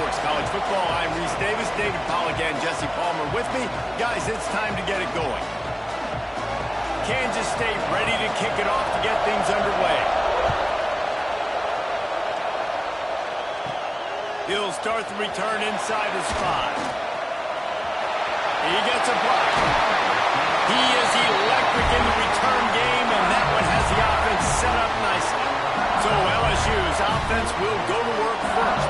Sports College Football. I'm Reese Davis, David Pollack, and Jesse Palmer with me. Guys, it's time to get it going. Kansas State ready to kick it off to get things underway. He'll start the return inside his 5. He gets a block. He is electric in the return game, and that one has the offense set up nicely. So LSU's offense will go to work first.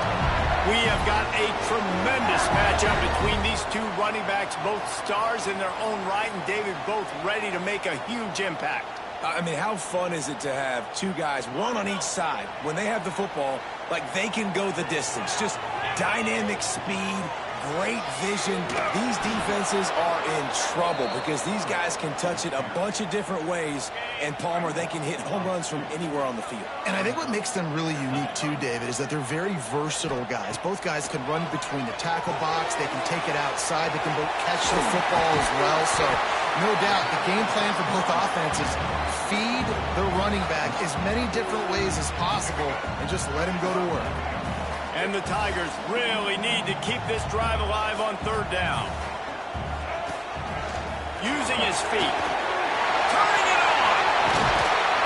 We have got a tremendous matchup between these two running backs, both stars in their own right, and David, both ready to make a huge impact. I mean, how fun is it to have two guys, one on each side, when they have the football, like they can go the distance. Just dynamic speed, great vision. These defenses are in trouble because these guys can touch it a bunch of different ways, and Palmer, they can hit home runs from anywhere on the field. And I think what makes them really unique too, David, is that they're very versatile guys. Both guys can run between the tackle box. They can take it outside. They can both catch the football as well. So no doubt the game plan for both offenses, feed the running back as many different ways as possible and just let him go to work. And the Tigers really need to keep this drive alive on 3rd down. Using his feet. Turning it on.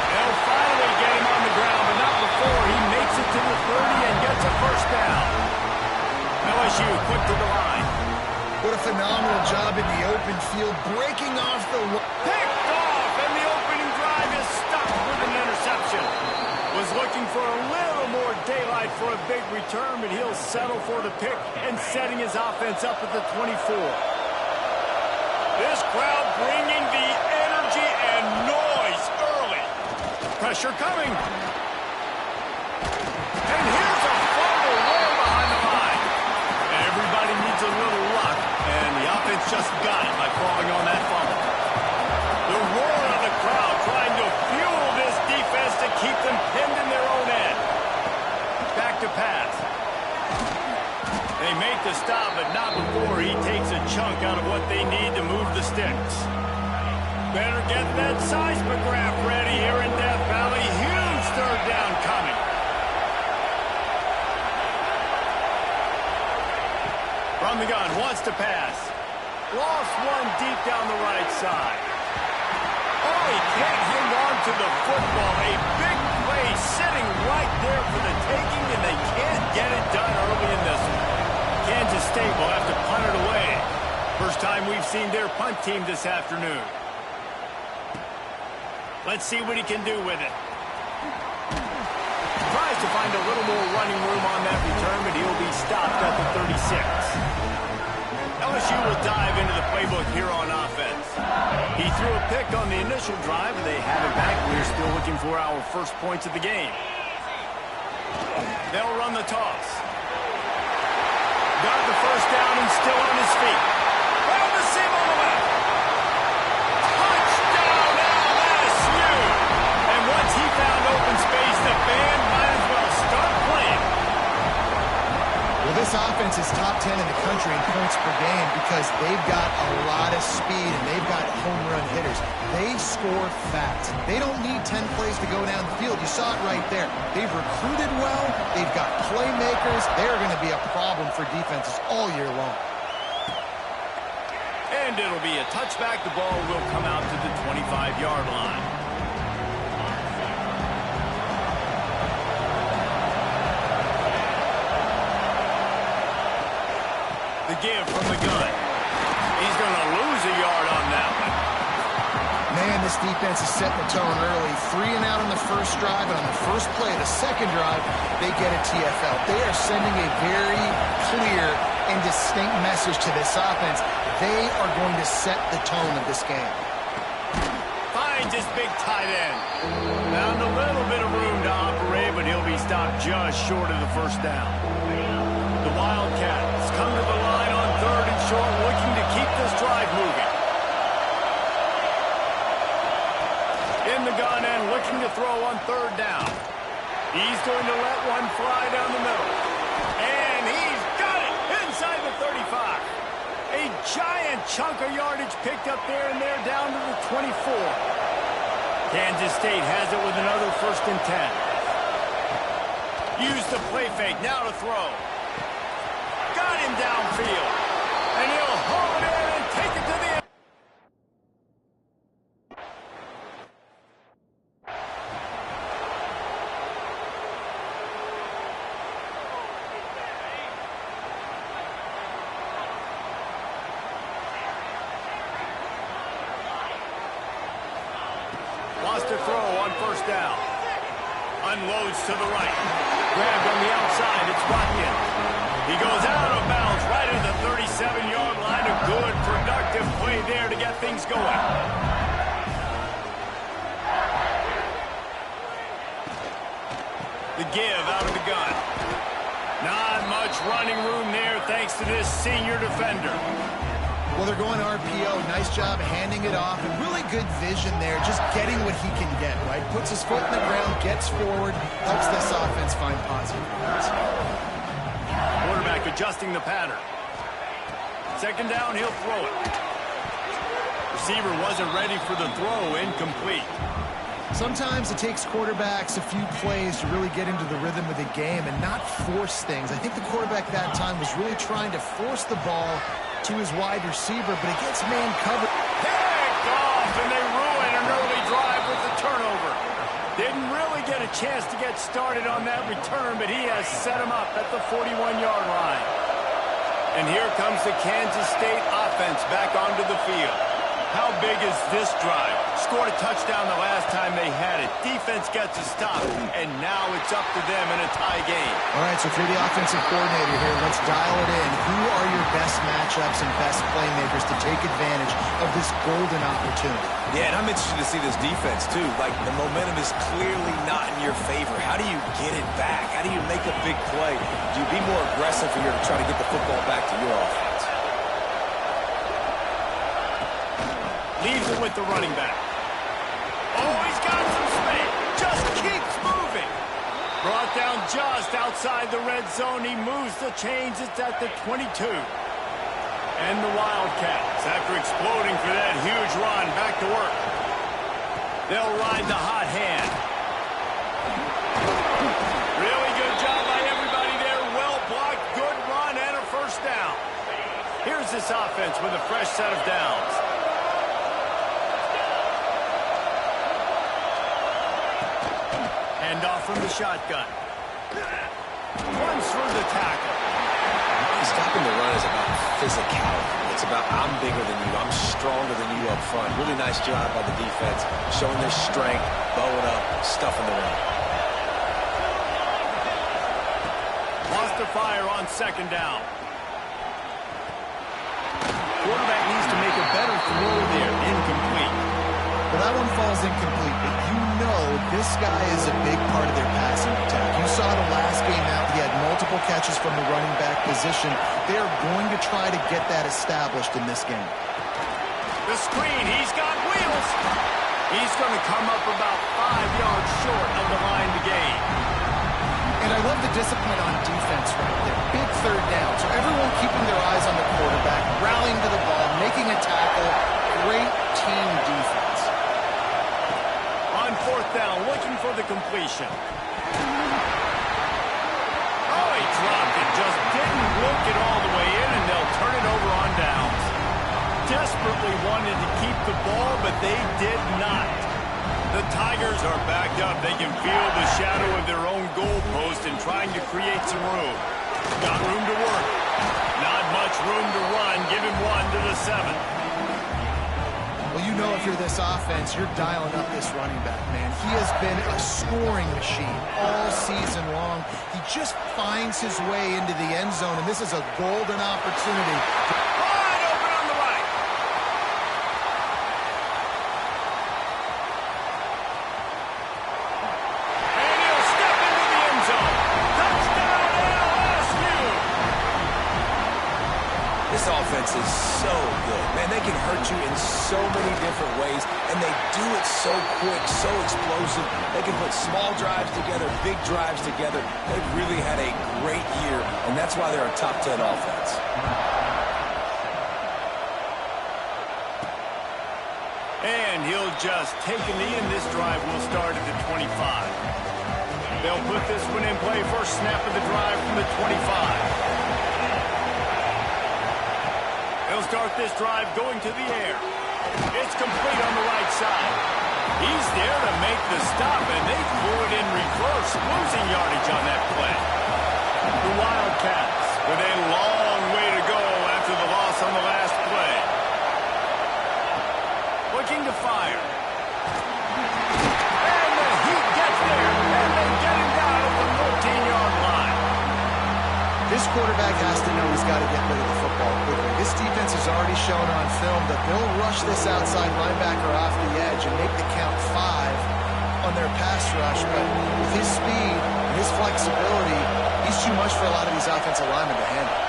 They'll finally get him on the ground, but not before he makes it to the 30 and gets a 1st down. LSU quick to the line. What a phenomenal job in the open field, breaking off the... Picked off, and the opening drive is stopped with an interception. Was looking for a little more daylight for a big return, but he'll settle for the pick and setting his offense up at the 24. This crowd bringing the energy and noise early. Pressure coming. And here's a fumble way behind the line. Everybody needs a little luck, and the offense just got it by falling on that fumble. The roar of the crowd trying to fuel this defense to keep them pinned in their own end. Back to pass. They make the stop, but not before he takes a chunk out of what they need to move the sticks. Better get that seismograph ready here in Death Valley. Huge 3rd down coming. From the gun, wants to pass. Lost one deep down the right side. Oh, he can't hang on to the football. A big play sitting right there for the taking, and they can't get it done early in this one. Kansas State will have to punt it away. First time we've seen their punt team this afternoon. Let's see what he can do with it. Tries to find a little more running room on that return, but he'll be stopped at the 36. LSU will dive into the playbook here on offense. He threw a pick on the initial drive, and they have it back. We're still looking for our first points of the game. They'll run the toss. Got the 1st down and still on his feet. Found the seam on the left. Touchdown LSU! And once he found open space, the band might as well start playing. Well, this offense is top 10 in the country in points per game because they've got a lot of speed and they've got home run hitters. They score fast. They don't need 10 plays to go down the field. You saw it right there. They've recruited well. They've got playmakers. They're going to be a problem for defenses all year long. And it'll be a touchback. The ball will come out to the 25-yard line. The give from the gun. He's going to lose a yard on that one. Man, this defense is setting the tone early. 3 and out on the first drive, and on the first play of the second drive, they get a TFL. They are sending a very clear and distinct message to this offense. They are going to set the tone of this game. Finds his big tight end. Found a little bit of room to operate, but he'll be stopped just short of the 1st down. The Wildcats come to the line on 3rd and short, looking to keep this drive moving. In the gun and looking to throw on 3rd down. He's going to let one fly down the middle. And he's got it inside the 35. A giant chunk of yardage picked up there, and they're down to the 24. Kansas State has it with another 1st and 10. Use the play fake, now to throw. flying downfield. And he'll haul it in and take it to the end. Wants to throw on first down. Unloads to the right. Grabbed on the outside. It's Watkins. He goes out of bounds right at the 37-yard line. A good, productive play there to get things going. The give out of the gun. Not much running room there thanks to this senior defender. Well, they're going RPO. Nice job handing it off. And really good vision there, just getting what he can get, right? Puts his foot in the ground, gets forward, helps this offense find positive points. Quarterback adjusting the pattern. Second down, he'll throw it. Receiver wasn't ready for the throw, incomplete. Sometimes it takes quarterbacks a few plays to really get into the rhythm of the game and not force things. I think the quarterback that time was really trying to force the ball to his wide receiver, but it gets man covered. Picked off, and they ruin an early drive with the turnover. Didn't really get a chance to get started on that return, but he has set him up at the 41-yard line. And here comes the Kansas State offense back onto the field. How big is this drive? Scored a touchdown the last time they had it. Defense gets a stop, and now it's up to them in a tie game. All right, so if you're the offensive coordinator here, let's dial it in. Who are your best matchups and best playmakers to take advantage of this golden opportunity? Yeah, and I'm interested to see this defense, too. Like, the momentum is clearly not in your favor. How do you get it back? How do you make a big play? Do you be more aggressive here to try to get the football back to your offense? Leaves it with the running back. Oh, he's got some space. Just keeps moving. Brought down just outside the red zone. He moves the chains. It's at the 22. And the Wildcats, after exploding for that huge run, back to work. They'll ride the hot hand. Really good job by everybody there. Well blocked, good run, and a first down. Here's this offense with a fresh set of downs. Off from the shotgun. Runs through the tackle. Stopping the run is about physicality. It's about I'm bigger than you, I'm stronger than you up front. Really nice job by the defense, showing their strength, bowing up, stuffing the run. Wants to fire on second down. Quarterback needs to make a better throw there. Incomplete. Well, that one falls incomplete, but you know this guy is a big part of their passing attack. You saw the last game out. He had multiple catches from the running back position. They are going to try to get that established in this game. The screen, he's got wheels. He's going to come up about 5 yards short of the line to gain. And I love the discipline on defense right there. Big third down. So everyone keeping their eyes on the quarterback, rallying to the ball, making a tackle. Great team defense. On fourth down, looking for the completion. Oh, he dropped it. Just didn't look it all the way in, and they'll turn it over on downs. Desperately wanted to keep the ball, but they did not. The Tigers are backed up. They can feel the shadow of their own goalpost and trying to create some room. Got room to work. Not much room to run. Give him one to the 7. Well, you know if you're this offense, you're dialing up this running back, man. He has been a scoring machine all season long. He just finds his way into the end zone, and this is a golden opportunity. Wide open on the right. And he'll step into the end zone. Touchdown, LSU. This offense is so good. Man, they can hurt you in so many different ways, and they do it so quick, so explosive. They can put small drives together, big drives together. They've really had a great year, and that's why they're a top 10 offense. And he'll just take a knee, and this drive will start at the 25. They'll put this one in play. First snap of the drive from the 25. They'll start this drive going to the air. It's complete on the right side. He's there to make the stop, and they threw it in reverse, losing yardage on that play. The Wildcats with a long way to go after the loss on the last play. Looking to fire. And the Heat gets there, and they get him down at the 14-yard line. This quarterback has to know he's got to get rid of the football quickly. This defense has already shown on film that they'll rush this outside linebacker off the edge and make the count 5 on their pass rush. But with his speed and his flexibility, he's too much for a lot of these offensive linemen to handle.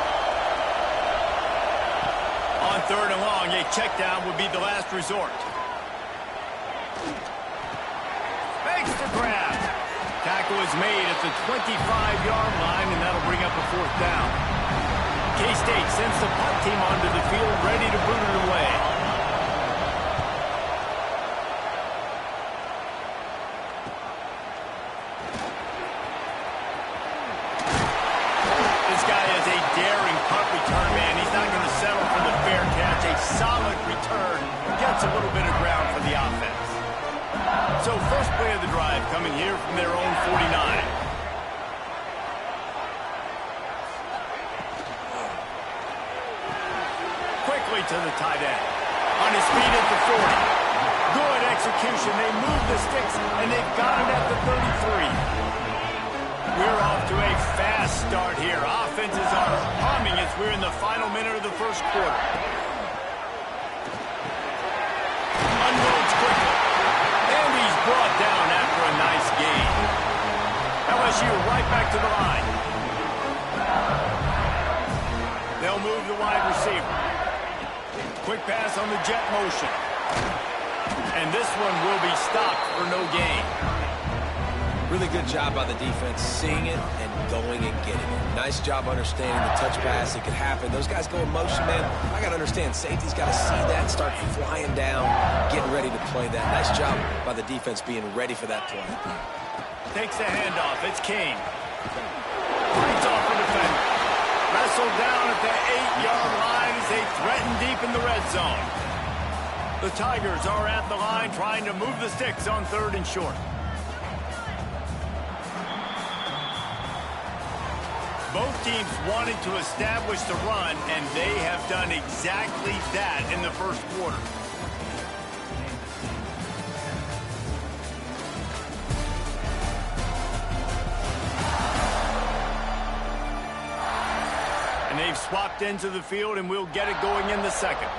On 3rd and long, a check down would be the last resort. Makes the grab. Tackle is made at the 25-yard line, and that'll bring up a 4th down. K-State sends the punt team onto the field, ready to boot it away. This guy is a daring punt return, man. He's not going to settle for the fair catch. A solid return. Gets a little bit of ground for the offense. So first play of the drive coming here from their own 49. Quickly to the tight end. On his feet at the 40. Good execution. They move the sticks, and they've got him at the 33. We're off to a fast start here. Offenses are humming as we're in the final minute of the first quarter. Unloads quickly. And he's brought down after a nice gain. LSU right back to the line. They'll move the wide receiver. Quick pass on the jet motion. And this one will be stopped for no gain. Really good job by the defense seeing it and going and getting it. Nice job understanding the touch pass. It could happen. Those guys go in motion, man. I got to understand, safety's got to see that, start flying down, getting ready to play that. Nice job by the defense being ready for that play. Takes the handoff. It's Kane. Fights off the defender. Wrestled down at the 8-yard line as they threaten deep in the red zone. The Tigers are at the line trying to move the sticks on 3rd and short. Both teams wanted to establish the run, and they have done exactly that in the first quarter. And they've swapped into the field, and we'll get it going in the second.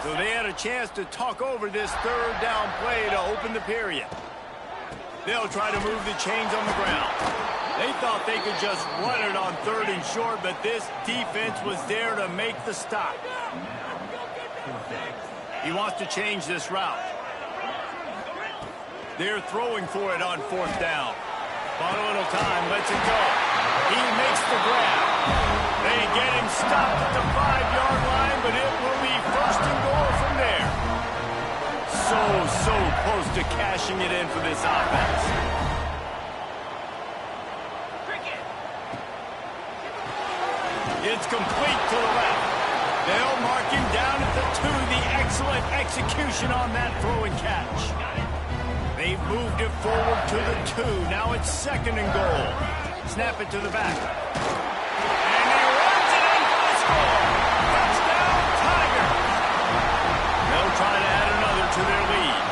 So they had a chance to talk over this 3rd down play to open the period. They'll try to move the chains on the ground. They thought they could just run it on 3rd and short, but this defense was there to make the stop. He wants to change this route. They're throwing for it on 4th down. Bought a little time, lets it go. He makes the grab. They get him stopped at the 5-yard line, but it will be 1st and goal from there. So close to cashing it in for this offense. It's complete to the left. They'll mark him down at the 2. The excellent execution on that throw and catch. They've moved it forward to the 2. Now it's 2nd and goal. Snap it to the back. And he runs it in for the score. Touchdown, Tigers. They'll try to add another to their lead.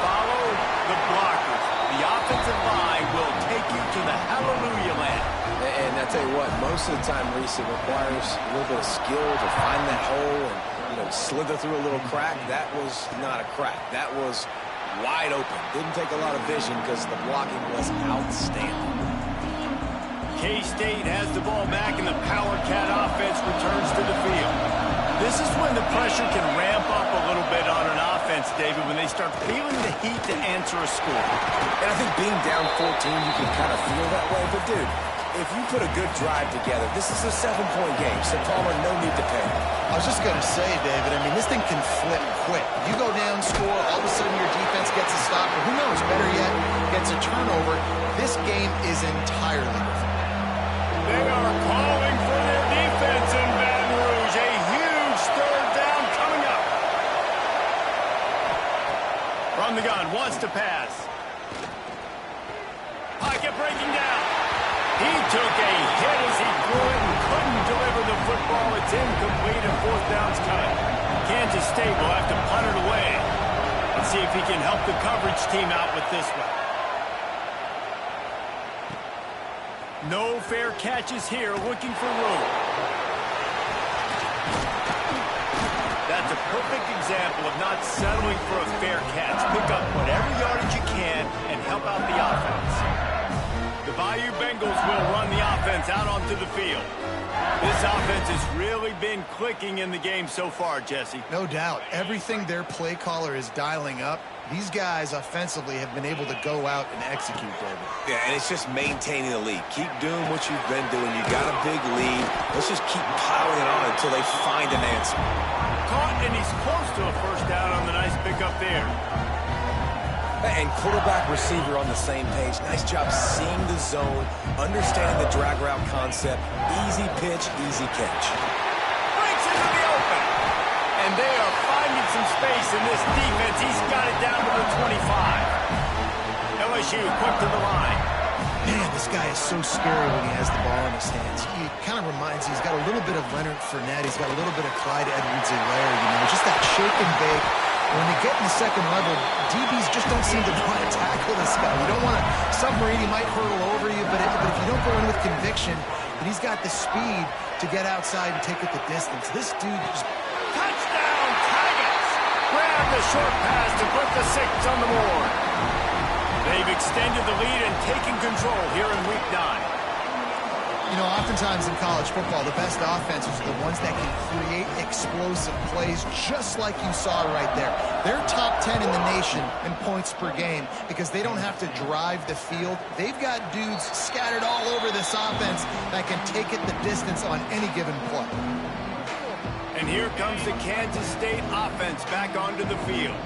Follow the blockers. The offensive line will take you to the hallelujah land. And I tell you what, most of the time, Reese, it requires a little bit of skill to find that hole and, slither through a little crack. That was not a crack. That was wide open. Didn't take a lot of vision because the blocking was outstanding. K-State has the ball back, and the Power Cat offense returns to the field. This is when the pressure can ramp up a little bit on an offense, David, when they start feeling the heat to answer a score. And I think being down 14, you can kind of feel that way. But, dude, if you put a good drive together, this is a 7-point game, so Palmer, no need to panic. I was just going to say, David, I mean, this thing can flip quick. You go down, score, all of a sudden your defense gets a stop, or who knows, better yet, gets a turnover. This game is entirely different. They are calling for their defense in Baton Rouge. A huge third down coming up. From the gun, wants to pass. Pocket breaking down. He took a hit as he threw it and couldn't deliver the football. It's incomplete and fourth down's coming. Kansas State will have to punt it away. Let's see if he can help the coverage team out with this one. No fair catches here, looking for room. That's a perfect example of not settling for a fair catch. Pick up whatever yardage you can and help out the offense. The Bayou Bengals will run the offense out onto the field. This offense has really been clicking in the game so far, Jesse. No doubt. Everything their play caller is dialing up, these guys offensively have been able to go out and execute, David. Yeah, and it's just maintaining the lead. Keep doing what you've been doing. You got a big lead. Let's just keep piling it on until they find an answer. Caught, and he's close to a first down on the nice pickup there. And quarterback receiver on the same page. Nice job seeing the zone, understanding the drag route concept. Easy pitch, easy catch. Breaks into the open. And they are finding some space in this defense. He's got it down to the 25. LSU quick to the line. Man, this guy is so scary when he has the ball in his hands. He kind of reminds me, he's got a little bit of Leonard Fournette. He's got a little bit of Clyde Edwards-Helaire, you know, just that shake and bake. When they get in the second level, DBs just don't seem to want to tackle this guy. You don't want to submarine, he might hurtle over you, but if you don't go in with conviction, and he's got the speed to get outside and take it the distance. This dude just... Touchdown, Tigers! Grab the short pass to put the 6 on the board. They've extended the lead and taken control here in Week 9. You know, oftentimes in college football, the best offenses are the ones that can create explosive plays, just like you saw right there. They're top 10 in the nation in points per game because they don't have to drive the field. They've got dudes scattered all over this offense that can take it the distance on any given play. And here comes the Kansas State offense back onto the field.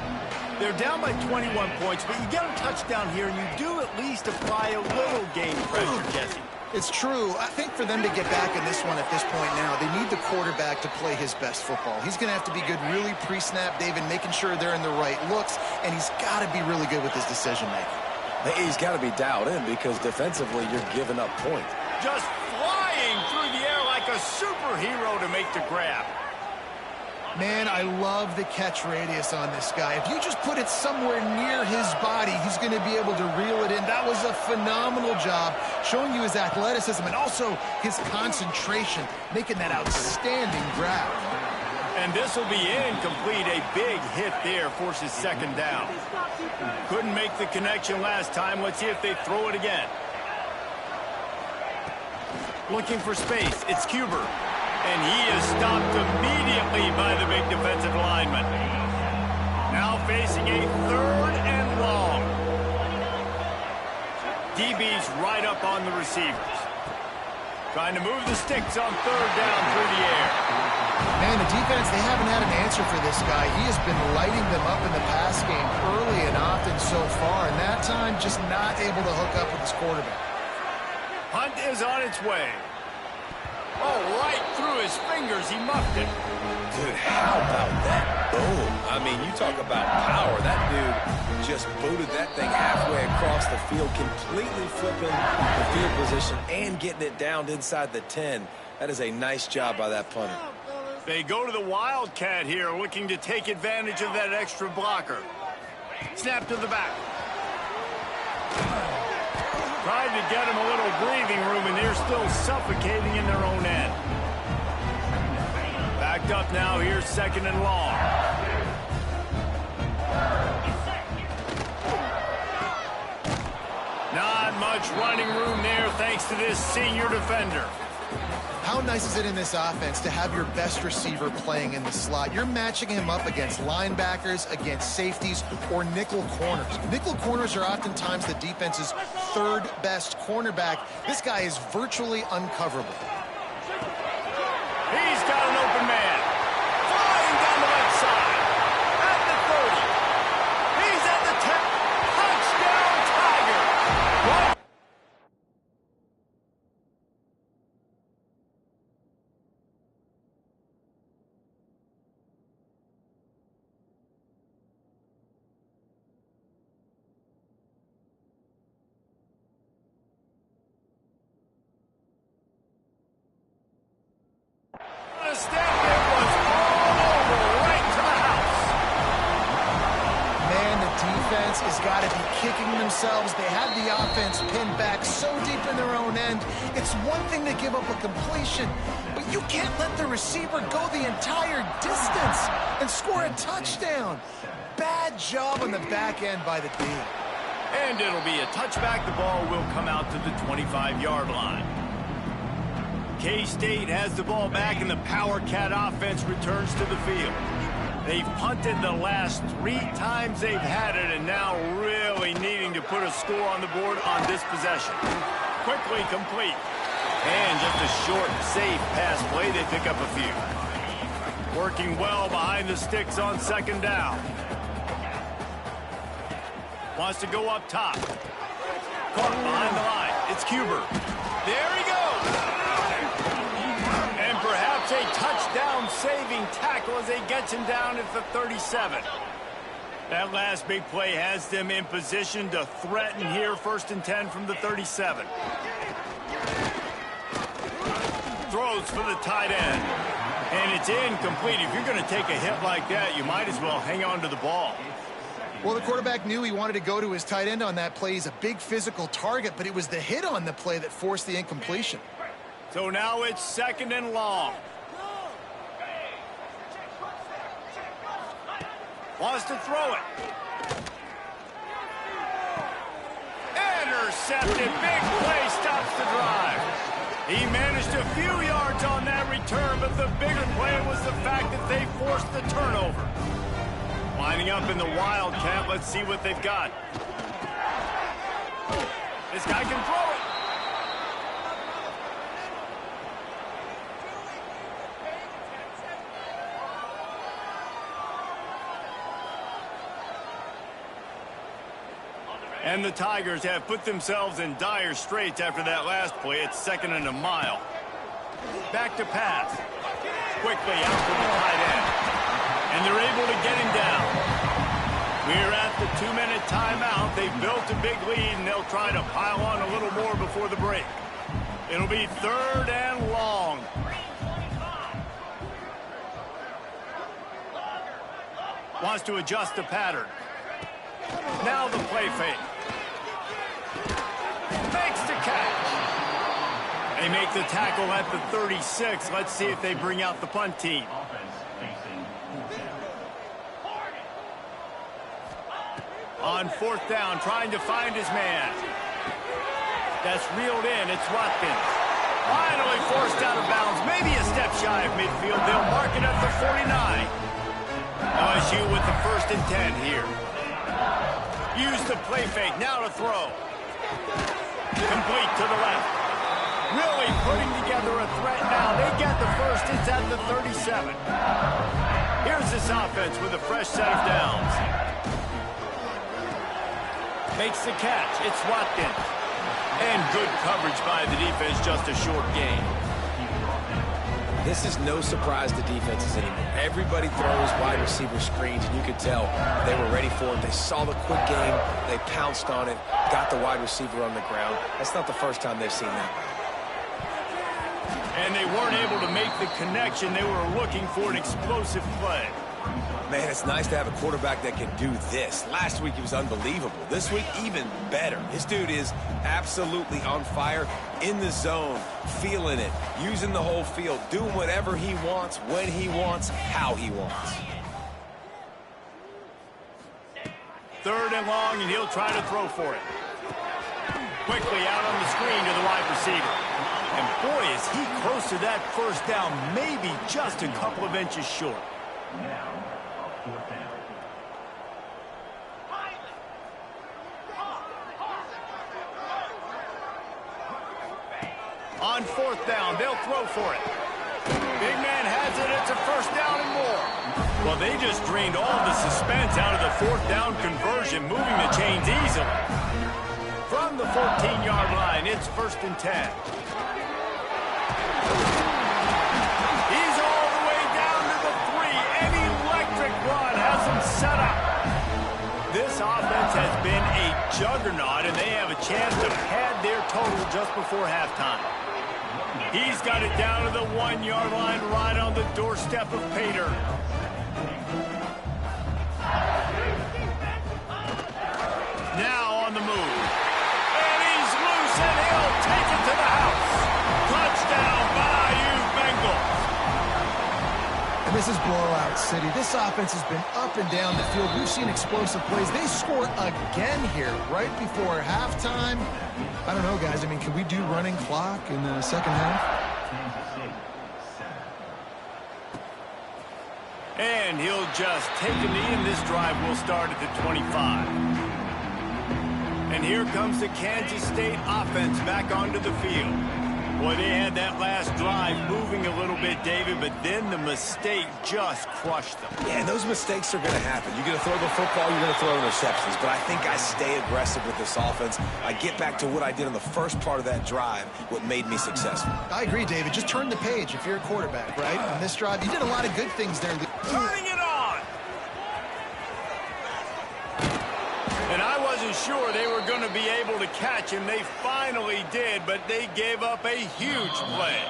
They're down by 21 points, but you get a touchdown here, and you do at least apply a little game pressure, Jesse. It's true. I think for them to get back in this one at this point now, they need the quarterback to play his best football. He's going to have to be good really pre-snap, David, making sure they're in the right looks, and he's got to be really good with his decision-making. He's got to be dialed in because defensively you're giving up points. Just flying through the air like a superhero to make the grab. Man, I love the catch radius on this guy. If you just put it somewhere near his body, he's going to be able to reel it in. That was a phenomenal job showing you his athleticism and also his concentration, making that outstanding grab. And this will be incomplete. A big hit there forces second down. Couldn't make the connection last time. Let's see if they throw it again. Looking for space. It's Cuber. And he is stopped immediately by the big defensive lineman. Now facing a third and long. DB's right up on the receivers. Trying to move the sticks on third down through the air. Man, the defense, they haven't had an answer for this guy. He has been lighting them up in the pass game early and often so far, and that time just not able to hook up with his quarterback. Hunt is on its way. Oh, right through his fingers, he muffed it. Dude, how about that? Boom. I mean, you talk about power. That dude just booted that thing halfway across the field, completely flipping the field position and getting it down inside the 10. That is a nice job by that punter. They go to the Wildcat here, looking to take advantage of that extra blocker. Snap to the back. Tried to get him a little breathing room, and they're still suffocating in their own end. Backed up now, here's second and long. Not much running room there thanks to this senior defender. How nice is it in this offense to have your best receiver playing in the slot? You're matching him up against linebackers, against safeties, or nickel corners. Nickel corners are oftentimes the defense's third best cornerback. This guy is virtually uncoverable. He's got an open man. Flying down the left side. At the 30. He's at the 10. Touchdown, Tiger. What? A step that was all over right to the house. Man, the defense has got to be kicking themselves. They have the offense pinned back so deep in their own end. It's one thing to give up a completion, but you can't let the receiver go the entire distance and score a touchdown. Bad job on the back end by the D. And it'll be a touchback. The ball will come out to the 25-yard line. K-State has the ball back, and the Power Cat offense returns to the field. They've punted the last 3 times they've had it, and now really needing to put a score on the board on this possession. Quickly complete. And just a short, safe pass play. They pick up a few. Working well behind the sticks on second down. Wants to go up top. Caught behind the line. It's Cuber. There he goes. And perhaps a touchdown-saving tackle as they get him down at the 37. That last big play has them in position to threaten here, 1st and 10 from the 37. Throws for the tight end. And it's incomplete. If you're going to take a hit like that, you might as well hang on to the ball. Well, the quarterback knew he wanted to go to his tight end on that play. He's a big physical target, but it was the hit on the play that forced the incompletion. So now it's 2nd and long. Wants to throw it. Intercepted. Big play stops the drive. He managed a few yards on that return, but the bigger play was the fact that they forced the turnover. Lining up in the Wildcat. Let's see what they've got. This guy can throw it. And the Tigers have put themselves in dire straits after that last play. It's 2nd and a mile. Back to pass. Quickly out to the tight end. And they're able to get him down. We're at the 2-minute timeout. They've built a big lead, and they'll try to pile on a little more before the break. It'll be 3rd and long. Wants to adjust the pattern. Now the play fake. Makes the catch. They make the tackle at the 36. Let's see if they bring out the punt team. On 4th down, trying to find his man. That's reeled in. It's Watkins. Finally forced out of bounds. Maybe a step shy of midfield. They'll mark it at the 49. LSU with the 1st and 10 here. Use the play fake. Now to throw. Complete to the left. Really putting together a threat now. They get the first. It's at the 37. Here's this offense with a fresh set of downs. Makes the catch. It's Watkins. And good coverage by the defense. Just a short gain. This is no surprise to defenses anymore. Everybody throws wide receiver screens, and you could tell they were ready for it. They saw the quick game. They pounced on it, got the wide receiver on the ground. That's not the first time they've seen that. And they weren't able to make the connection. They were looking for an explosive play. Man, it's nice to have a quarterback that can do this. Last week, he was unbelievable. This week, even better. This dude is absolutely on fire, in the zone, feeling it, using the whole field, doing whatever he wants, when he wants, how he wants. 3rd and long, and he'll try to throw for it. Quickly out on the screen to the wide receiver. And boy, is he close to that first down, maybe just a couple of inches short. On fourth down, they'll throw for it. Big man has it. It's a first down and more. Well, they just drained all the suspense out of the fourth down conversion, moving the chains easily. From the 14-yard line, it's 1st and 10. He's all the way down to the 3. An electric run has him set up. This offense has been a juggernaut, and they have a chance to pad their total just before halftime. He's got it down to the 1-yard line, right on the doorstep of Pater. Now on the move. And he's loose, and he'll take it to the house. Touchdown, Bayou Bengals. And this is blowout city. This offense has been up and down the field. We've seen explosive plays. They score again here right before halftime. I don't know, guys. I mean, can we do running clock in the second half? And he'll just take a knee, and this drive will start at the 25. And here comes the Kansas State offense back onto the field. Boy, they had that last drive moving a little bit, David, but then the mistake just crushed them. Yeah, and those mistakes are going to happen. You're going to throw the football, you're going to throw interceptions. But I think I stay aggressive with this offense. I get back to what I did in the first part of that drive, what made me successful. I agree, David. Just turn the page if you're a quarterback, right? On this drive, you did a lot of good things there. Turning it on! And I wasn't sure they were going to be able to catch him. They finally did, but they gave up a huge play.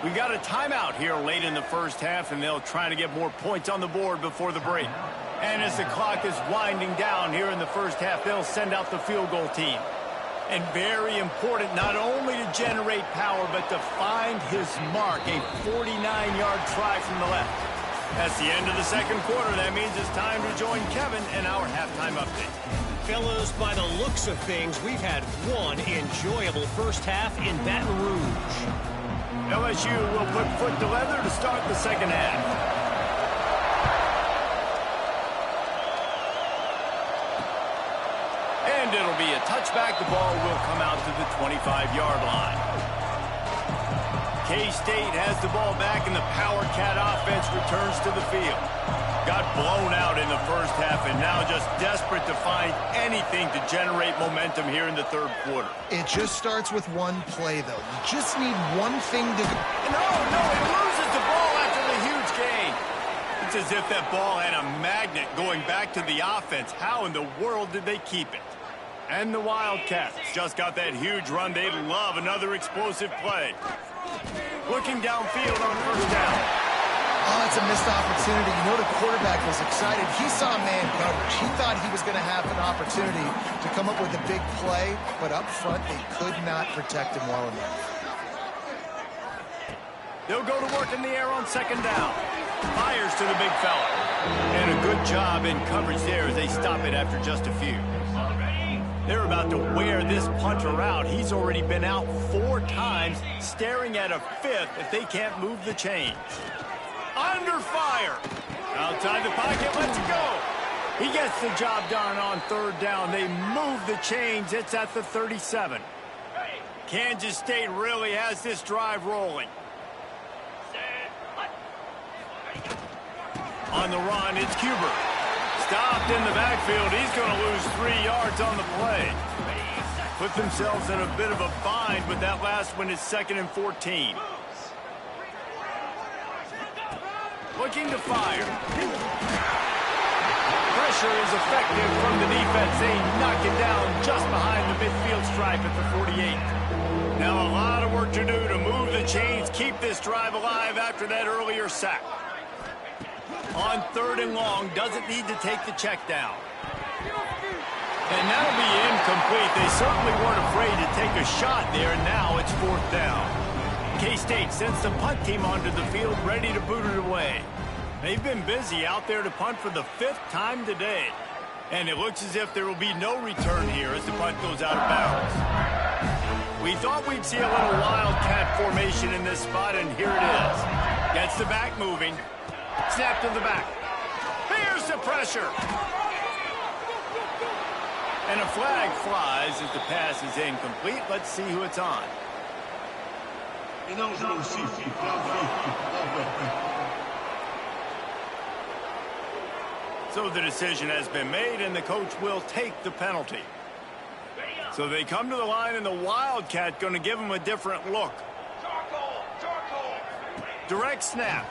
We got a timeout here late in the first half, and they'll try to get more points on the board before the break. And as the clock is winding down here in the first half, they'll send out the field goal team. And very important, not only to generate power, but to find his mark, a 49-yard try from the left. That's the end of the second quarter. That means it's time to join Kevin in our halftime update. Fellas, by the looks of things, we've had one enjoyable first half in Baton Rouge. LSU will put foot to leather to start the second half. And it'll be a touchback. The ball will come out to the 25-yard line. K-State has the ball back, and the Power Cat offense returns to the field. Got blown out in the first half, and now just desperate to find anything to generate momentum here in the third quarter. It just starts with one play, though. You just need one thing to go. No, he loses the ball after the huge gain. It's as if that ball had a magnet going back to the offense. How in the world did they keep it? And the Wildcats just got that huge run. They love another explosive play. Looking downfield on first down. Oh, it's a missed opportunity. You know the quarterback was excited. He saw man coverage. He thought he was going to have an opportunity to come up with a big play, but up front they could not protect him well enough. They'll go to work in the air on second down. Fires to the big fella. And a good job in coverage there as they stop it after just a few. They're about to wear this punter out. He's already been out 4 times, staring at a 5th if they can't move the chains. Under fire. Outside the pocket, let's go. He gets the job done on third down. They move the chains. It's at the 37. Kansas State really has this drive rolling. On the run, it's Cuber. Stopped in the backfield. He's going to lose 3 yards on the play. Put themselves in a bit of a bind, but that last one is 2nd and 14. Looking to fire. Pressure is effective from the defense. They knock it down just behind the midfield stripe at the 48. Now a lot of work to do to move the chains, keep this drive alive after that earlier sack. On 3rd and long, doesn't need to take the check down. And that'll be incomplete. They certainly weren't afraid to take a shot there, and now it's 4th down. K-State sends the punt team onto the field, ready to boot it away. They've been busy out there to punt for the 5th time today. And it looks as if there will be no return here as the punt goes out of bounds. We thought we'd see a little wildcat formation in this spot, and here it is. Gets the back moving. Snap to the back. Here's the pressure. And a flag flies as the pass is incomplete. Let's see who it's on. So the decision has been made, and the coach will take the penalty. So they come to the line, and the Wildcat going to give them a different look. Direct snap.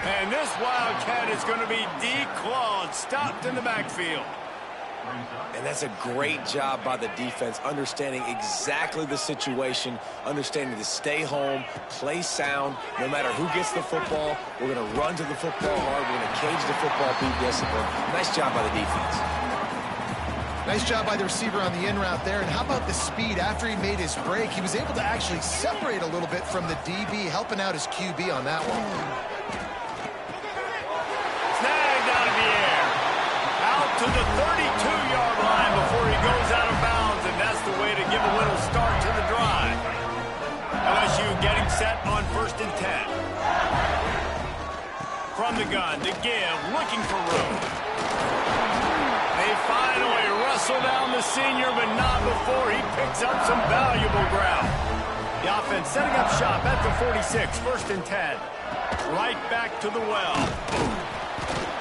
And this Wildcat is going to be declawed, stopped in the backfield. And that's a great job by the defense, understanding exactly the situation, understanding to stay home, play sound. No matter who gets the football, we're going to run to the football hard. We're going to cage the football, be disciplined. Nice job by the defense. Nice job by the receiver on the in route there. And how about the speed? After he made his break, he was able to actually separate a little bit from the DB, helping out his QB on that one. Snagged out of the air. Out to the 32-yard line before he goes out of bounds, and that's the way to give a little start to the drive. LSU getting set on 1st and 10. From the gun to give, looking for room. They finally wrestle down the senior, but not before he picks up some valuable ground. The offense setting up shop at the 46, 1st and 10. Right back to the well.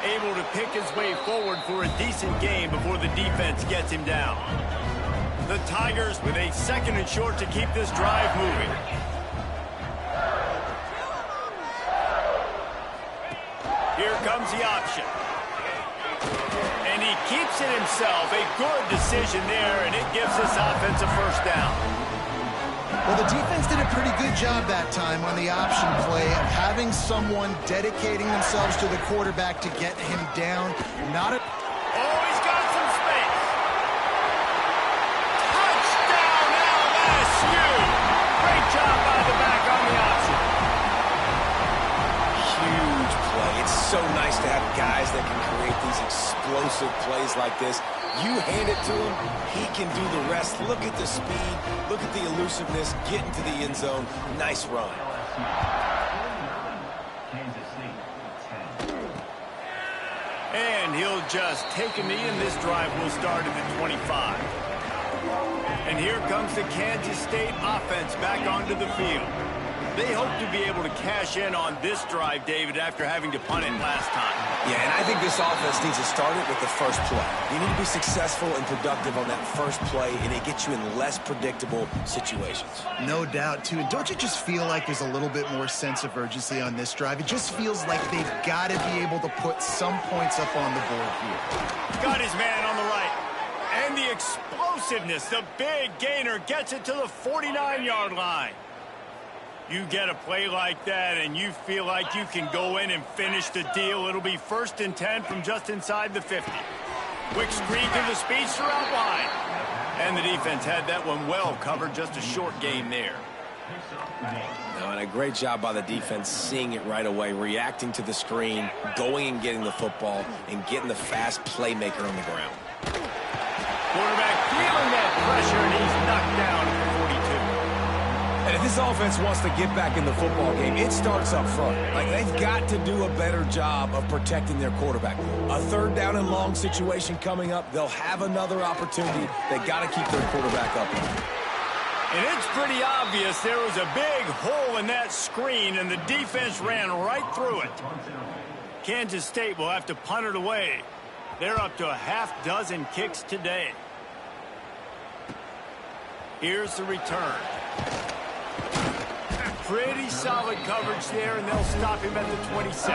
Able to pick his way forward for a decent game before the defense gets him down. The Tigers with a 2nd and short to keep this drive moving. Here comes the option. And he keeps it himself. A good decision there, and it gives this offense a 1st down. Well, the defense did a pretty good job that time on the option play of having someone dedicating themselves to the quarterback to get him down. Not a... Oh, he's got some space. Touchdown, LSU. Great job by the back on the option. Huge play. It's so nice to have guys that can create these explosive plays like this. You hand it to him, he can do the rest. Look at the speed, look at the elusiveness, get into the end zone. Nice run. And he'll just take a knee, and this drive will start at the 25. And here comes the Kansas State offense back onto the field. They hope to be able to cash in on this drive, David, after having to punt it last time. Yeah, and I think this offense needs to start it with the first play. You need to be successful and productive on that first play, and it gets you in less predictable situations. No doubt, too. And don't you just feel like there's a little bit more sense of urgency on this drive? It just feels like they've got to be able to put some points up on the board here. Got his man on the right. And the explosiveness, the big gainer gets it to the 49-yard line. You get a play like that, and you feel like you can go in and finish the deal. It'll be 1st and 10 from just inside the 50. Quick screen to the speedster out wide. And the defense had that one well covered, just a short gain there. No, and a great job by the defense seeing it right away, reacting to the screen, going and getting the football, and getting the fast playmaker on the ground. Quarterback feeling that pressure, and he's knocked down at the 42. And if this offense wants to get back in the football game, it starts up front. Like, they've got to do a better job of protecting their quarterback. A 3rd down and long situation coming up. They'll have another opportunity. They got to keep their quarterback up. And it's pretty obvious there was a big hole in that screen, and the defense ran right through it. Kansas State will have to punt it away. They're up to a half-dozen kicks today. Here's the return. Pretty solid coverage there, and they'll stop him at the 26.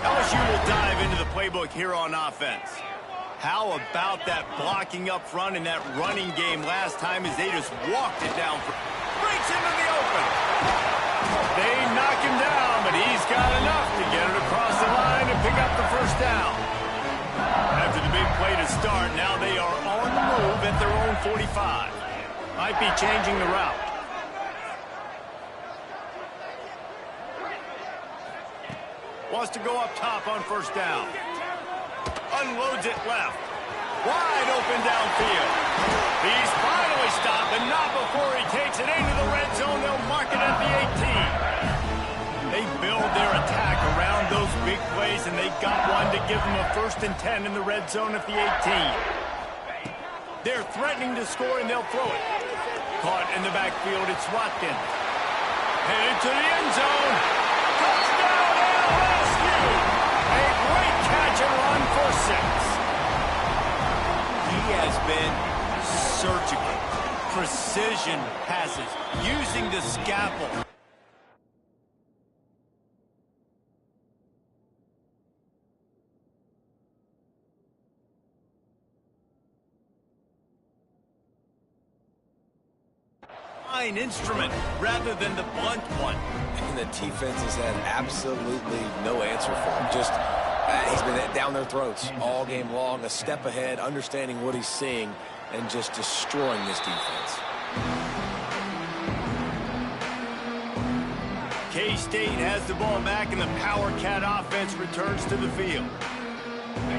LSU will dive into the playbook here on offense. How about that blocking up front and that running game last time as they just walked it down. Breaks into the open. They knock him down, but he's got enough to get it across the line and pick up the 1st down. After the big play to start, now they are on the move at their own 45. Might be changing the route. Wants to go up top on first down. Unloads it left. Wide open downfield. He's finally stopped, but not before he takes it into the red zone. They'll mark it at the 18. They build their attack around those big plays, and they got one to give them a 1st and 10 in the red zone at the 18. They're threatening to score, and they'll throw it. Caught in the backfield, it's Watkins. Headed to the end zone. Touchdown, LSU! A great catch and run for 6. He has been surgical. Precision passes, using the scalpel. Fine instrument rather than the blunt one. And the defense has had absolutely no answer for him. Just, he's been down their throats all game long, a step ahead, understanding what he's seeing, and just destroying this defense. K-State has the ball back, and the Power Cat offense returns to the field.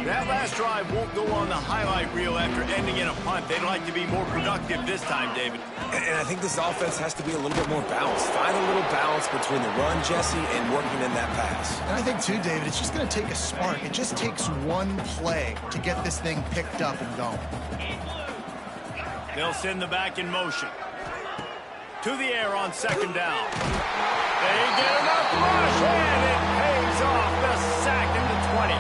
That last drive won't go on the highlight reel after ending in a punt. They'd like to be more productive this time, David. And I think this offense has to be a little bit more balanced. Find a little balance between the run, Jesse, and working in that pass. And I think, too, David, it's just going to take a spark. It just takes one play to get this thing picked up and going. They'll send the back in motion. To the air on 2nd down. They get enough rush, and it pays off. The sack in the 20.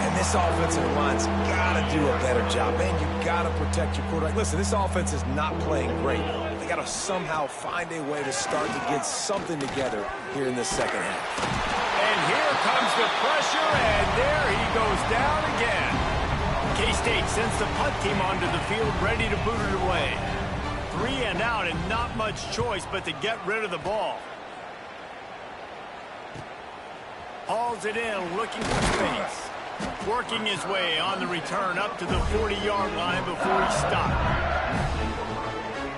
And this offensive line's got to do a better job. Man, you got to protect your quarterback. Listen, this offense is not playing great. They got to somehow find a way to start to get something together here in the second half. And here comes the pressure, and there he goes down again. K-State sends the punt team onto the field, ready to boot it away. 3 and out, and not much choice but to get rid of the ball. Hauls it in, looking for space. Working his way on the return up to the 40-yard line before he stopped.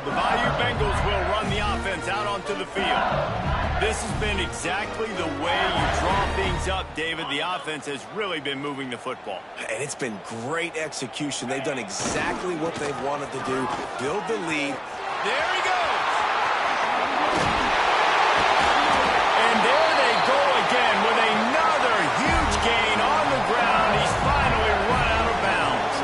The Bayou Bengals will run the offense out onto the field. This has been exactly the way you draw things up, David. The offense has really been moving the football. And it's been great execution. They've done exactly what they've wanted to do, build the lead. There he goes! And there they go again with another huge gain on the ground. He's finally run out of bounds.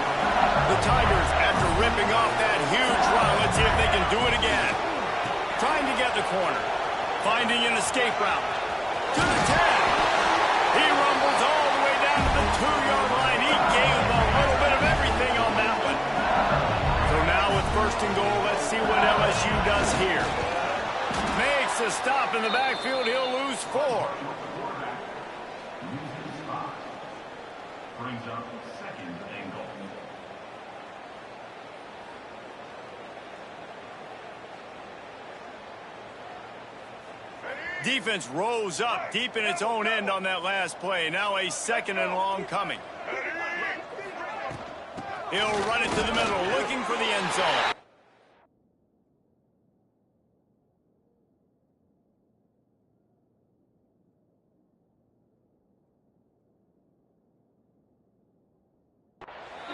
The Tigers, after ripping off that huge run, let's see if they can do it again. Trying to get the corner. Finding an escape route. To the 10. He rumbles all the way down to the 2-yard line. He gave a little bit of everything on that one. So now with 1st and goal, let's see what LSU does here. Makes a stop in the backfield. He'll lose 4. Brings up 2nd and goal. Defense rose up deep in its own end on that last play. Now a 2nd and long coming. He'll run it to the middle, looking for the end zone.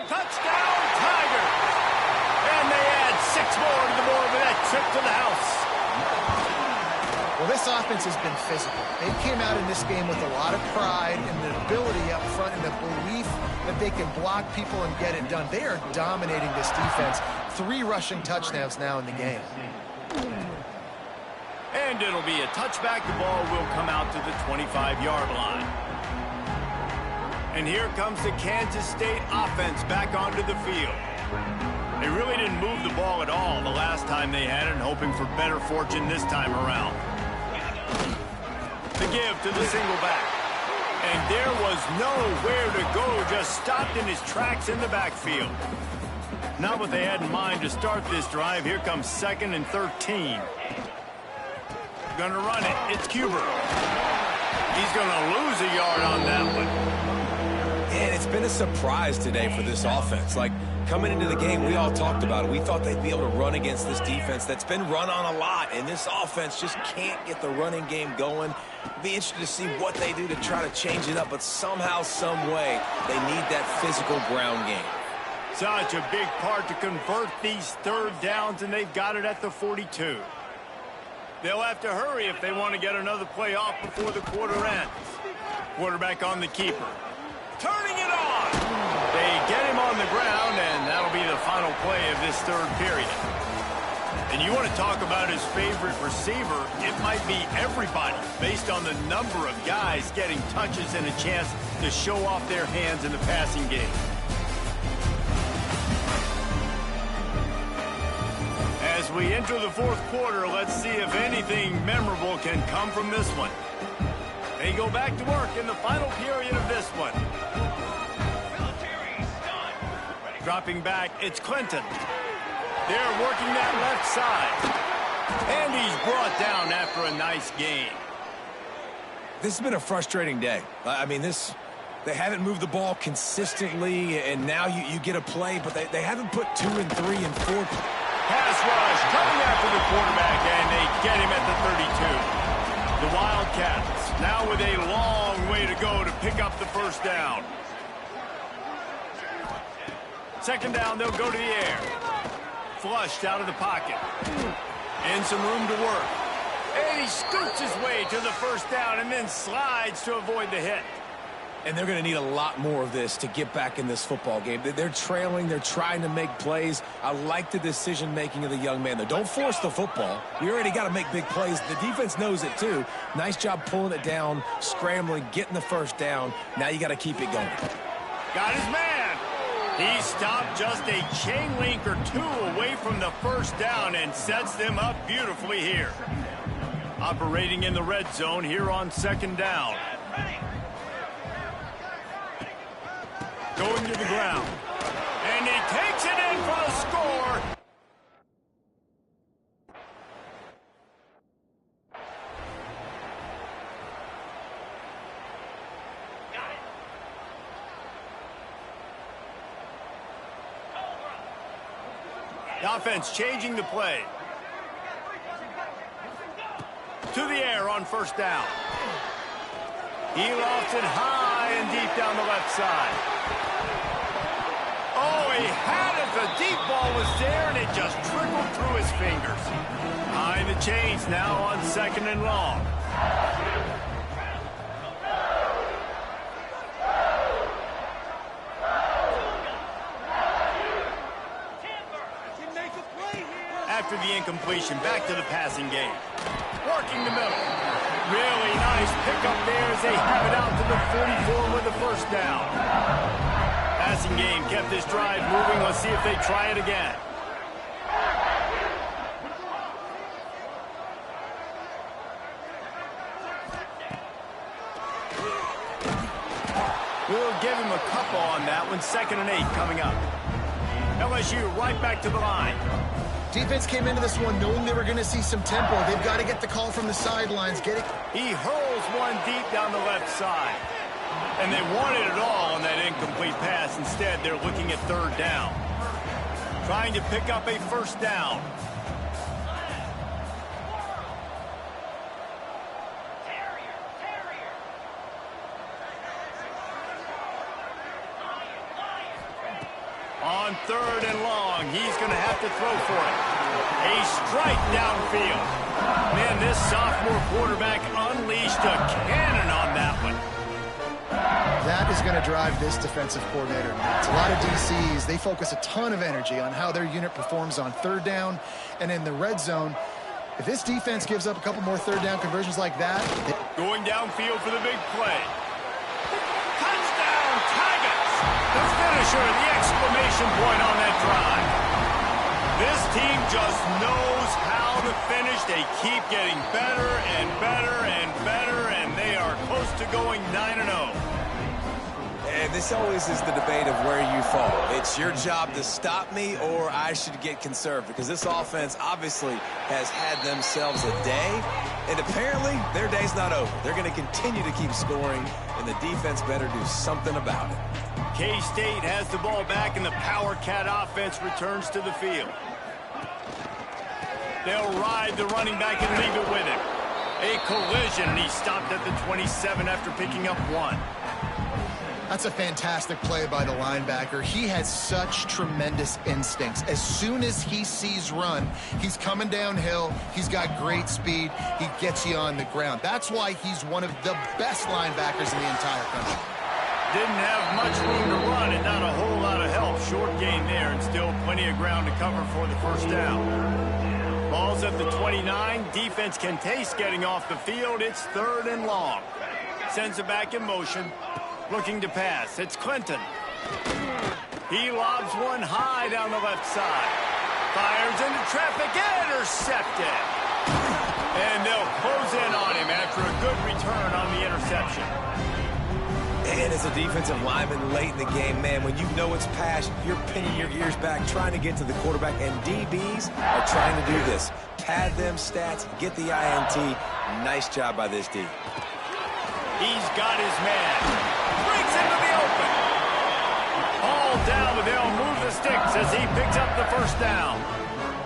Touchdown, Tigers! And they add 6 more to the board with that trip to the house. Well, this offense has been physical. They came out in this game with a lot of pride and the ability up front and the belief that they can block people and get it done. They are dominating this defense. 3 rushing touchdowns now in the game. And it'll be a touchback. The ball will come out to the 25-yard line. And here comes the Kansas State offense back onto the field. They really didn't move the ball at all the last time they had it, and hoping for better fortune this time around. The give to the single back. And there was nowhere to go, just stopped in his tracks in the backfield. Not what they had in mind to start this drive. Here comes 2nd and 13. Gonna run it. It's Cuber. He's gonna lose a yard on that one. And it's been a surprise today for this offense. Like, Coming into the game, we all talked about it. We thought they'd be able to run against this defense that's been run on a lot, and this offense just can't get the running game going. Be interested to see what they do to try to change it up, but somehow, some way, they need that physical ground game. Such a big part to convert these third downs, and they've got it at the 42. They'll have to hurry if they want to get another play off before the quarter ends. Quarterback on the keeper. Turning it on! They get him on the ground, and that'll be the final play of this third period. And you want to talk about his favorite receiver, it might be everybody, based on the number of guys getting touches and a chance to show off their hands in the passing game. As we enter the fourth quarter, let's see if anything memorable can come from this one. They go back to work in the final period of this one. Dropping back, it's Clinton. They're working that left side. And he's brought down after a nice gain. This has been a frustrating day. I mean, they haven't moved the ball consistently, and now you get a play, but they haven't put 2 and 3 and 4. Pass rush coming after the quarterback, and they get him at the 32. The Wildcats now with a long way to go to pick up the first down. Second down, they'll go to the air. Flushed out of the pocket. And some room to work. And he scoots his way to the first down and then slides to avoid the hit. And they're going to need a lot more of this to get back in this football game. They're trailing. They're trying to make plays. I like the decision-making of the young man, though. Don't force the football. We already got to make big plays. The defense knows it, too. Nice job pulling it down, scrambling, getting the first down. Now you got to keep it going. Got his man. He stopped just a chain link or two away from the first down and sets them up beautifully here. Operating in the red zone here on second down. Going to the ground. And he takes it in for a score. The offense changing the play. To the air on first down. He lofts it high and deep down the left side. Oh, he had it. The deep ball was there, and it just trickled through his fingers. Behind the chains now on second and long. After the incompletion, back to the passing game. Working the middle. Really nice pickup there as they have it out to the 44 with the first down. Passing game kept this drive moving. Let's see if they try it again. We'll give him a couple on that one. 2nd and 8 coming up. LSU right back to the line. Defense came into this one knowing they were going to see some tempo. They've got to get the call from the sidelines. Get it. He hurls one deep down the left side. And they wanted it all on that incomplete pass. Instead, they're looking at third down. Trying to pick up a first down. On third and long, he's going to have to throw for it. A strike downfield. Man, this sophomore quarterback unleashed a cannon on that one. That is going to drive this defensive coordinator nuts. A lot of DCs, they focus a ton of energy on how their unit performs on third down and in the red zone. If this defense gives up a couple more third down conversions like that. Going downfield for the big play. Touchdown, Tigers! The finisher, the exclamation point on that drive. This team just knows how to finish. They keep getting better and better and better, and they are close to going 9-0. And this always is the debate of where you fall. It's your job to stop me, or I should get conserved, because this offense obviously has had themselves a day. And apparently, their day's not over. They're going to continue to keep scoring, and the defense better do something about it. K-State has the ball back, and the Power Cat offense returns to the field. They'll ride the running back and leave it with him. A collision, and he stopped at the 27 after picking up 1. That's a fantastic play by the linebacker. He has such tremendous instincts. As soon as he sees run, he's coming downhill. He's got great speed. He gets you on the ground. That's why he's one of the best linebackers in the entire country. Didn't have much room to run and not a whole lot of help. Short gain there and still plenty of ground to cover for the first down. Ball's at the 29. Defense can taste getting off the field. It's 3rd and long. Sends it back in motion. Looking to pass. It's Clinton. He lobs one high down the left side. Fires into traffic. Intercepted. And they'll close in on him after a good return on the interception. And as a defensive lineman late in the game, man, when you know it's pass, you're pinning your ears back, trying to get to the quarterback, and DBs are trying to do this. Pad them stats, get the INT. Nice job by this D. He's got his man. Breaks into the open. All down, but they'll move the sticks as he picks up the first down.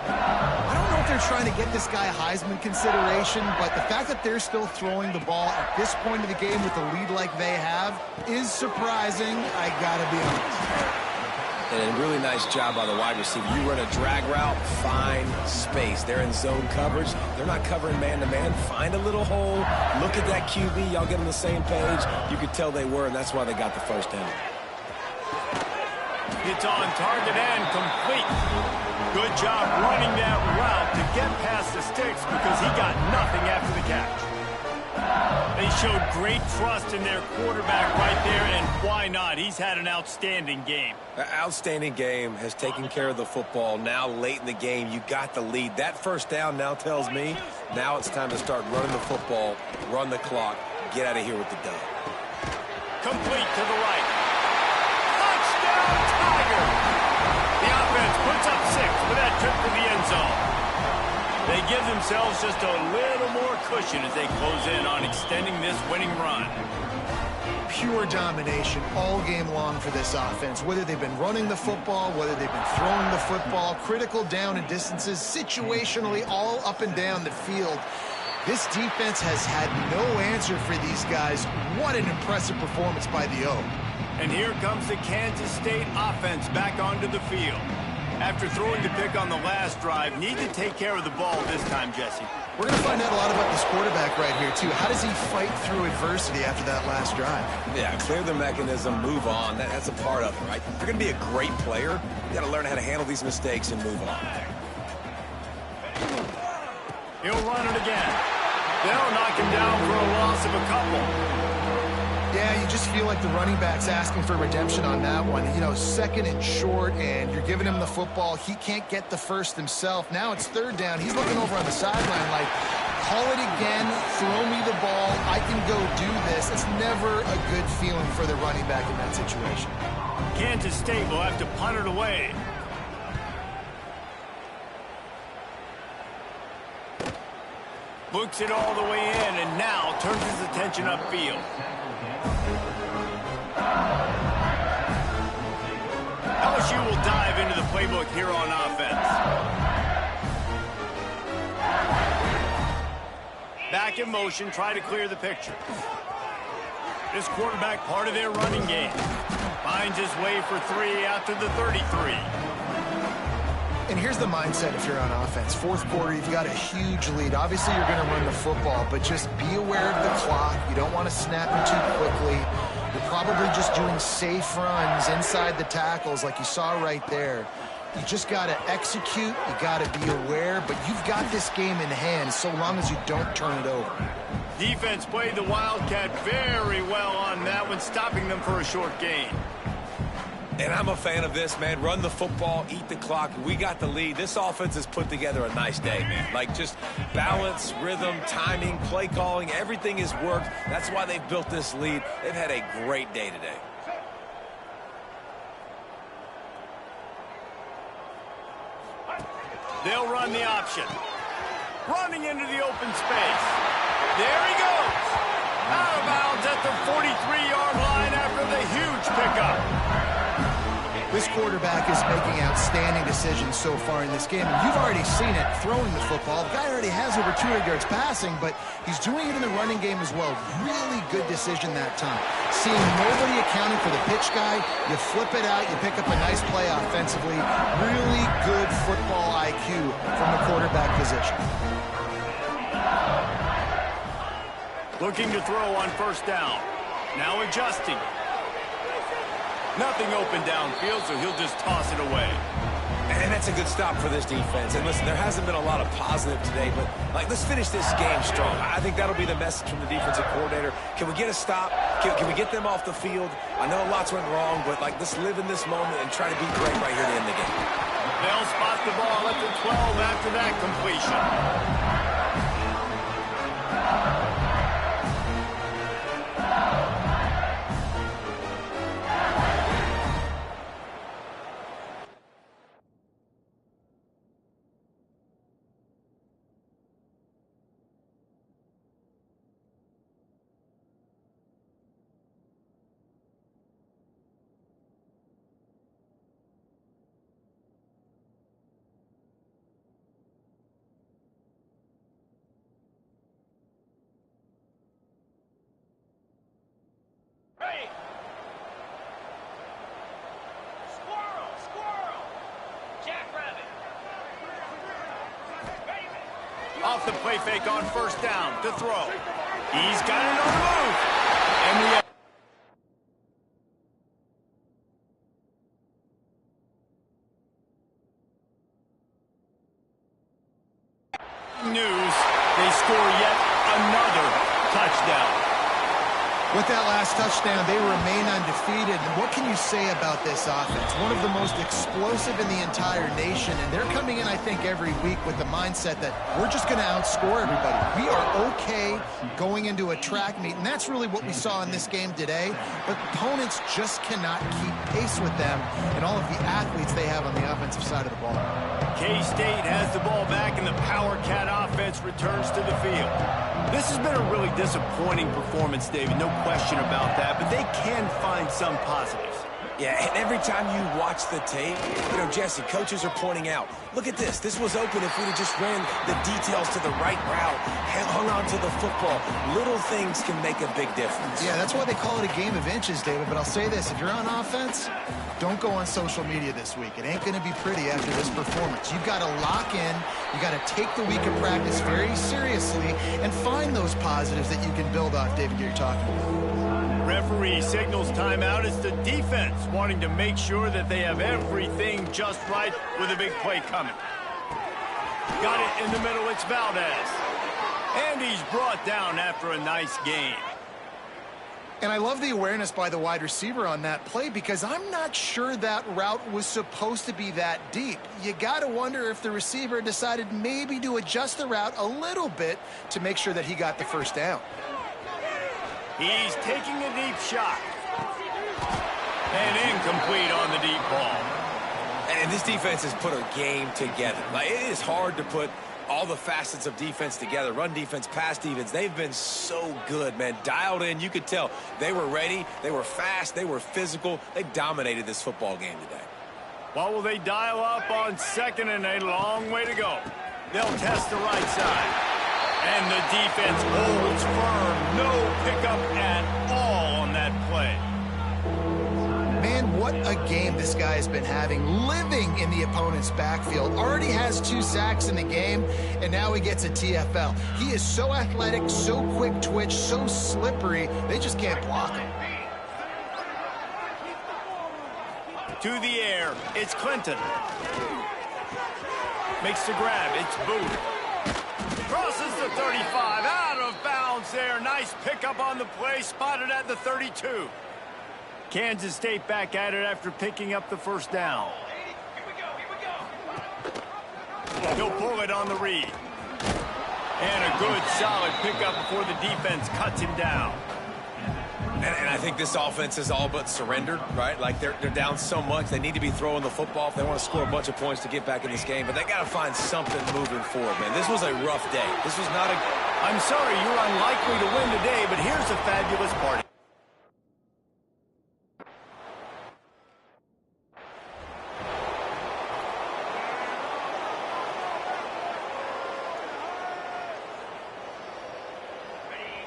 I don't know if they're trying to get this guy Heisman consideration, but the fact that they're still throwing the ball at this point of the game with the lead like they have is surprising, I gotta be honest. And a really nice job by the wide receiver. You run a drag route, find space. They're in zone coverage. They're not covering man-to-man. Find a little hole. Look at that QB. Y'all get on the same page. You could tell they were, and that's why they got the first down. It's on target and complete. Good job running that route to get past the sticks because he got nothing after the catch. They showed great trust in their quarterback right there, and why not? He's had an outstanding game. An outstanding game, has taken care of the football. Now late in the game, you got the lead. That first down now tells me now it's time to start running the football, run the clock, get out of here with the dub. Complete to the right. Touchdown, Tiger! The offense puts up 6 for that trip to the end zone. They give themselves just a little more cushion as they close in on extending this winning run. Pure domination all game long for this offense. Whether they've been running the football, whether they've been throwing the football, critical down and distances, situationally all up and down the field. This defense has had no answer for these guys. What an impressive performance by the O. And here comes the Kansas State offense back onto the field. After throwing the pick on the last drive, need to take care of the ball this time, Jesse. We're going to find out a lot about this quarterback right here, too. How does he fight through adversity after that last drive? Yeah, clear the mechanism, move on. That's a part of it, right? If you're going to be a great player, you got to learn how to handle these mistakes and move on. He'll run it again. They'll knock him down for a loss of a couple. Yeah, you just feel like the running back's asking for redemption on that one. You know, 2nd and short, and you're giving him the football. He can't get the first himself. Now it's 3rd down. He's looking over on the sideline like, call it again, throw me the ball, I can go do this. It's never a good feeling for the running back in that situation. Kansas State will have to punt it away. Looks it all the way in, and now turns his attention upfield. LSU will dive into the playbook here on offense. Back in motion, try to clear the picture. This quarterback, part of their running game. Finds his way for 3 after the 33. And here's the mindset if you're on offense. 4th quarter, you've got a huge lead. Obviously, you're going to run the football, but just be aware of the clock. You don't want to snap it too quickly. You're probably just doing safe runs inside the tackles like you saw right there. You just got to execute. You got to be aware, but you've got this game in hand so long as you don't turn it over. Defense played the Wildcat very well on that one, stopping them for a short gain. And I'm a fan of this, man. Run the football, eat the clock. We got the lead. This offense has put together a nice day, man. Like, just balance, rhythm, timing, play calling, everything has worked. That's why they've built this lead. They've had a great day today. They'll run the option. Running into the open space. There he goes. Out of bounds at the 43-yard line after the huge pickup. This quarterback is making outstanding decisions so far in this game. And you've already seen it throwing the football. The guy already has over 200 yards passing, but he's doing it in the running game as well. Really good decision that time. Seeing nobody accounting for the pitch guy, you flip it out, you pick up a nice play offensively. Really good football IQ from the quarterback position. Looking to throw on first down. Now adjusting. Nothing open downfield, so he'll just toss it away. And that's a good stop for this defense. And listen, there hasn't been a lot of positive today, but let's finish this game strong. I think that'll be the message from the defensive coordinator. Can we get a stop? Can we get them off the field? I know lots went wrong, but let's live in this moment and try to be great right here to end the game. They'll spot the ball at the 12 after that completion. Off the play fake on first down to throw. He's got it on the move. And we have news. They score yet another touchdown. With that last touchdown, they remain undefeated. And what can you say about this offense? One of the most explosive in the entire nation. And they're coming in, I think, every week with the mindset that we're just going to outscore everybody. We are okay going into a track meet. And that's really what we saw in this game today. But opponents just cannot keep pace with them and all of the athletes they have on the offensive side of the ball. K-State has the ball back, and the Power Cat offense returns to the field. This has been a really disappointing performance, David. No question about that, but they can find some positives. Yeah, and every time you watch the tape, Jesse, coaches are pointing out, look at this. This was open if we'd have just ran the details to the right route, hung on to the football. Little things can make a big difference. Yeah, that's why they call it a game of inches, David. But I'll say this, if you're on offense, don't go on social media this week. It ain't going to be pretty after this performance. You've got to lock in. You've got to take the week of practice very seriously and find those positives that you can build off, David, you're talking about. Referee signals timeout. It's the defense wanting to make sure that they have everything just right with a big play coming. Got it in the middle. It's Valdez. And he's brought down after a nice game. And I love the awareness by the wide receiver on that play because I'm not sure that route was supposed to be that deep. You got to wonder if the receiver decided maybe to adjust the route a little bit to make sure that he got the first down. He's taking a deep shot. And incomplete on the deep ball. And this defense has put a game together. It is hard to put all the facets of defense together. Run defense, pass defense. They've been so good, man. Dialed in. You could tell they were ready. They were fast. They were physical. They dominated this football game today. Well, will they dial up on second and a long way to go? They'll test the right side. And the defense holds firm. No pickup at all on that play. Man, what a game this guy has been having, living in the opponent's backfield. Already has 2 sacks in the game, and now he gets a TFL. He is so athletic, so quick twitch, so slippery, they just can't block him. To the air, it's Clinton. Makes the grab, it's Booth. Crosses the 35, out of bounds there. Nice pickup on the play, spotted at the 32. Kansas State back at it after picking up the first down. He'll pull it on the read. And a good, solid pickup before the defense cuts him down. And I think this offense is all but surrendered, right? They're down so much. They need to be throwing the football if they want to score a bunch of points to get back in this game. But they got to find something moving forward, man. This was a rough day. This was not a I'm sorry you're unlikely to win today, but here's a fabulous party.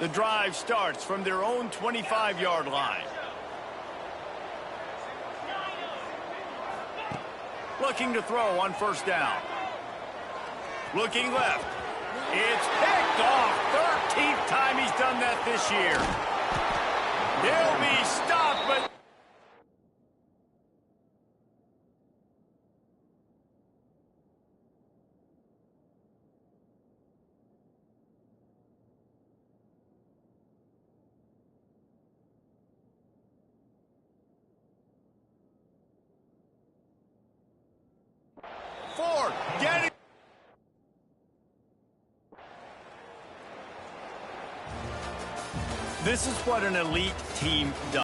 The drive starts from their own 25-yard line. Looking to throw on first down. Looking left. It's picked off. 13th time he's done that this year. He'll be stopped, but... Ford, get it. This is what an elite team does.